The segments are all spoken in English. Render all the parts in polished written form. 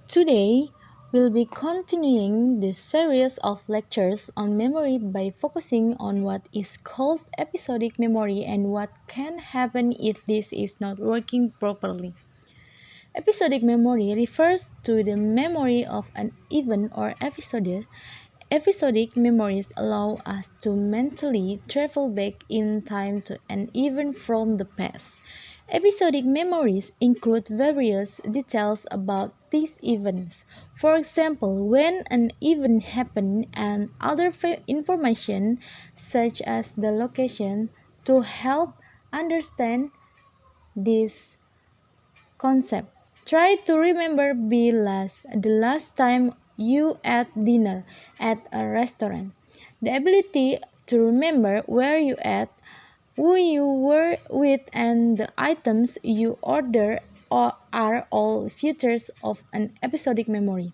Today, we'll be continuing this series of lectures on memory by focusing on what is called episodic memory and what can happen if this is not working properly. Episodic memory refers to the memory of an event or episode. Episodic memories allow us to mentally travel back in time to an event from the past. Episodic memories include various details about these events. For example, when an event happened and other information such as the location to help understand this concept. Try to remember the last time you ate dinner at a restaurant. The ability to remember where you ate, who you were with, and the items you ordered are all features of an episodic memory.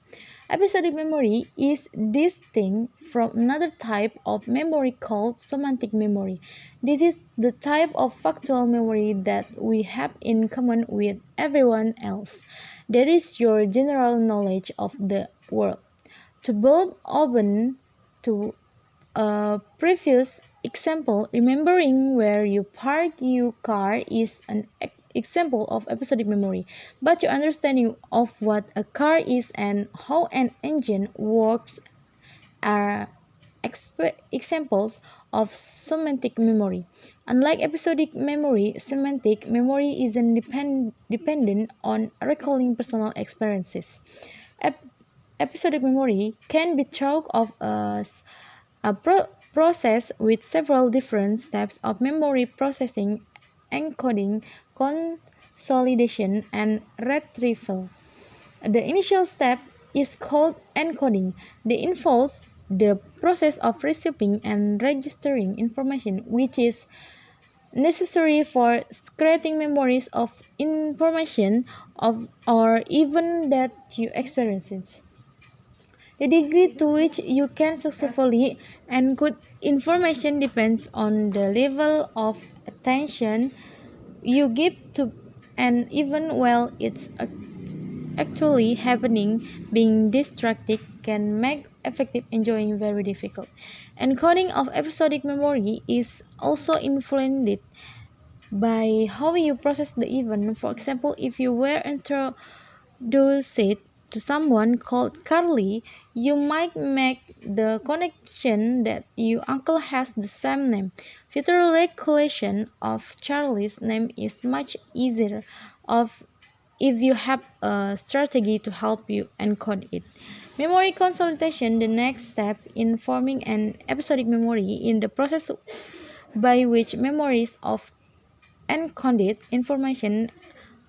Episodic memory is distinct from another type of memory called semantic memory. This is the type of factual memory that we have in common with everyone else. That is your general knowledge of the world. To build open to a previous example, remembering where you park your car is an example of episodic memory, but your understanding of what a car is and how an engine works are examples of semantic memory. Unlike episodic memory, semantic memory isn't dependent on recalling personal experiences. Ep- Episodic memory can be thought of as a process with several different steps of memory processing, encoding, consolidation, and retrieval. The initial step is called encoding. It involves the process of receiving and registering information, which is necessary for creating memories of information of or even that you experience. The degree to which you can successfully encode information depends on the level of attention you give to an event while it's actually happening. Being distracted can make effective enjoying very difficult. Encoding of episodic memory is also influenced by how you process the event. For example, if you were introduced to someone called Carly, you might make the connection that your uncle has the same name. Future recollection of Charlie's name is much easier of if you have a strategy to help you encode it. Memory consolidation, the next step in forming an episodic memory in the process by which memories of encoded information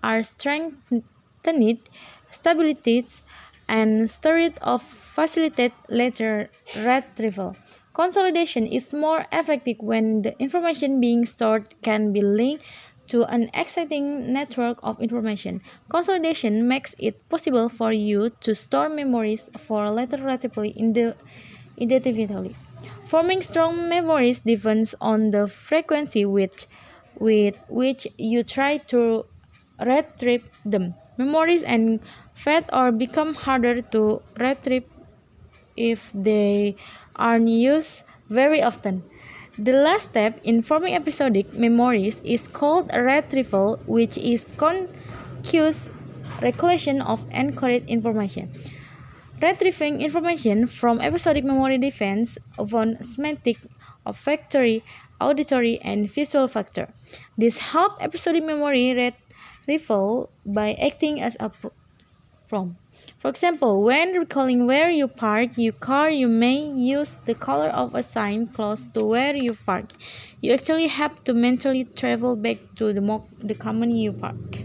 are strengthened, stabilized, and stored to facilitate later retrieval. Consolidation is more effective when the information being stored can be linked to an exciting network of information. Consolidation makes it possible for you to store memories for later retrieval indefinitely. Forming strong memories depends on the frequency with which you try to retrieve them. Memories and fade or become harder to retrieve if they aren't used very often. The last step in forming episodic memories is called retrieval, which is conscious recollection of encoded information. Retrieving information from episodic memory depends upon semantic, olfactory, auditory, and visual factor. This helps episodic memory retrieval by acting as a prompt. For example, when recalling where you park your car, you may use the color of a sign close to where you park. You actually have to mentally travel back to the moment you park.